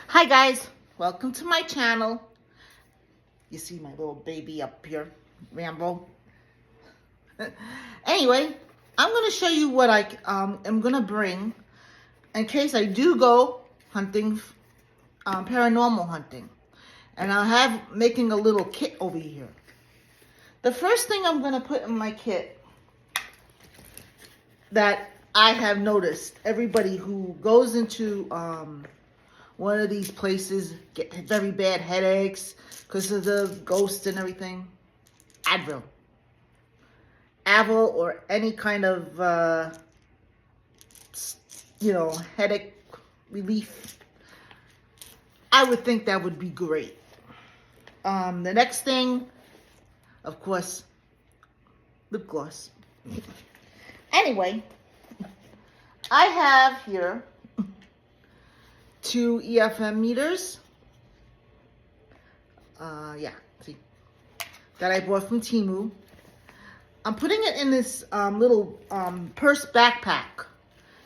Hi guys, welcome to my channel. You see my little baby up here, Rambo. Anyway, I'm going to show you what I am going to bring in case I do go hunting, paranormal hunting. And I have making a little kit over here. The first thing I'm going to put in my kit that I have noticed, everybody who goes into one of these places get very bad headaches because of the ghosts and everything. Advil. Advil or any kind of, headache relief. I would think that would be great. The next thing, of course, lip gloss. Anyway, I have here 2 EFM meters. See, that I bought from Temu. I'm putting it in this little purse backpack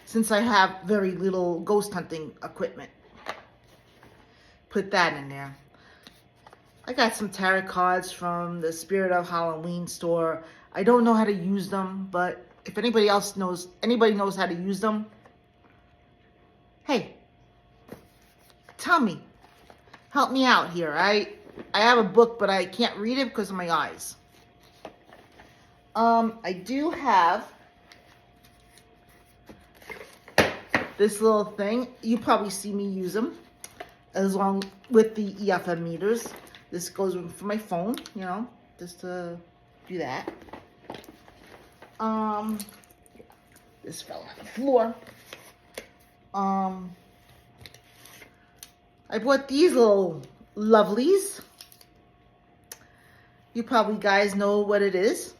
since I have very little ghost hunting equipment. Put that in there. I got some tarot cards from the Spirit of Halloween store. I don't know how to use them, but if anybody knows how to use them, hey, tell me. Help me out here. I have a book, but I can't read it because of my eyes. I do have this little thing. You probably see me use them as long with the EFM meters. This goes for my phone, just to do that. This fell on the floor. I bought these little lovelies. You probably guys know what it is.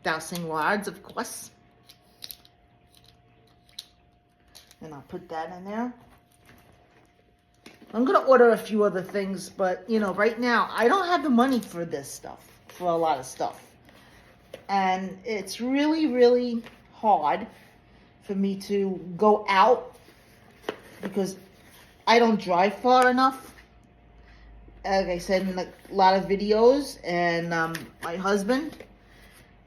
Dowsing rods, of course. And I'll put that in there. I'm going to order a few other things, but, right now, I don't have the money for this stuff, for a lot of stuff. And it's really, really hard for me to go out because I don't drive far enough. Like I said in a lot of videos, and my husband,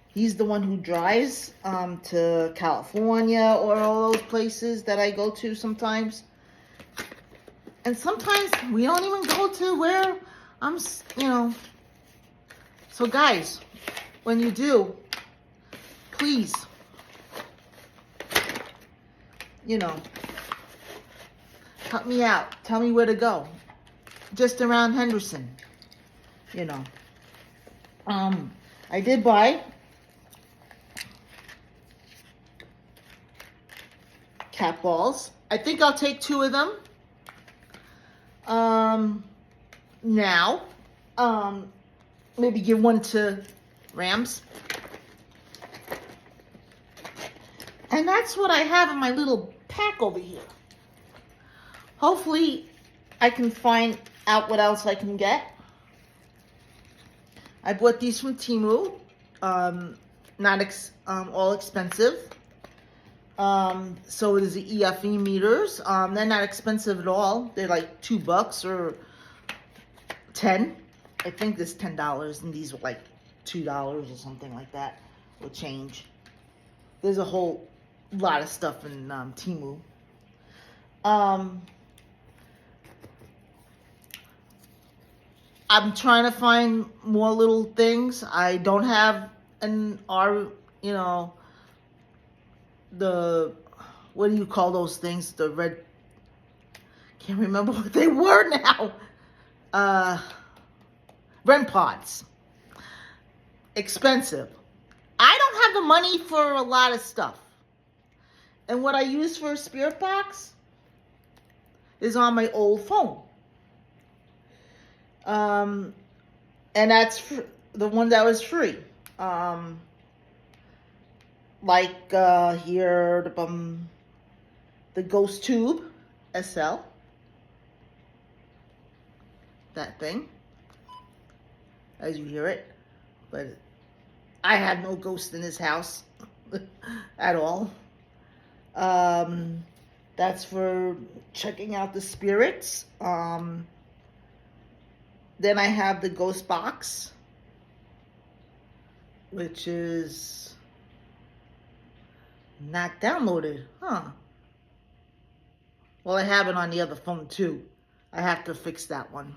he's the one who drives to California or all those places that I go to sometimes. And sometimes we don't even go to where I'm, So guys, when you do, please, help me out. Tell me where to go. Just around Henderson, I did buy cat balls. I think I'll take 2 of them. Now, maybe give 1 to Rams. And that's what I have in my little pack over here. Hopefully, I can find out what else I can get. I bought these from Temu. Not all expensive. So it is the EFE meters. They're not expensive at all. They're like $2 or 10. I think this $10 and these were like $2 or something like that. Will change. There's a whole lot of stuff in Temu. I'm trying to find more little things. I don't have what do you call those things? The red, can't remember what they were now. REM pods. Expensive. I don't have the money for a lot of stuff. And what I use for a spirit box is on my old phone. And that's the one that was free. Here, the Ghost Tube SL. That thing. As you hear it. But I have no ghost in this house at all. That's for checking out the spirits. Then I have the ghost box, which is not downloaded. Huh. Well, I have it on the other phone too. I have to fix that one.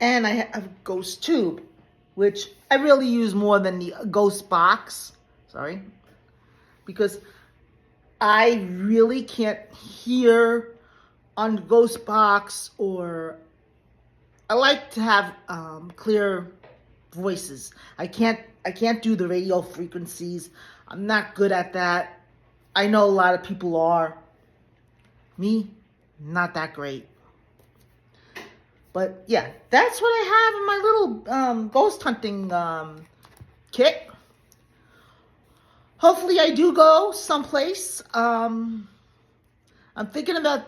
And I have Ghost Tube, which I really use more than the Ghost Box. Sorry. Because I really can't hear on the Ghost Box, or I like to have clear voices. I can't do the radio frequencies. I'm not good at that. I know a lot of people are. Me, not that great. But yeah, that's what I have in my little ghost hunting kit. Hopefully I do go someplace. I'm thinking about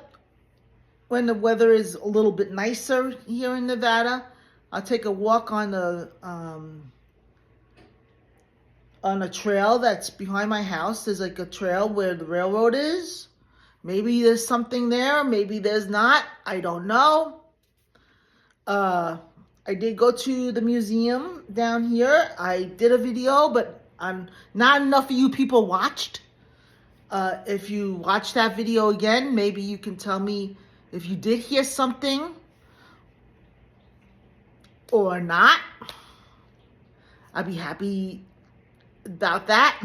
when the weather is a little bit nicer here in Nevada. I'll take a walk on a trail that's behind my house. There's like a trail where the railroad is. Maybe there's something there. Maybe there's not. I don't know. I did go to the museum down here. I did a video, but not enough of you people watched. If you watch that video again, maybe you can tell me if you did hear something or not. I'd be happy about that.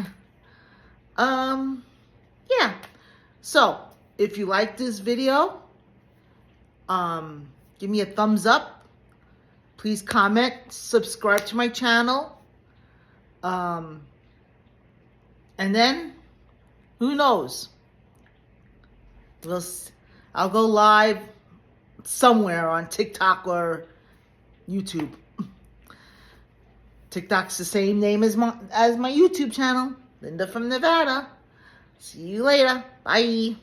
Yeah. So, if you like this video, give me a thumbs up. Please comment, subscribe to my channel. And then, who knows? I'll go live somewhere on TikTok or YouTube. TikTok's the same name as my YouTube channel, Linda from Nevada. See you later. Bye.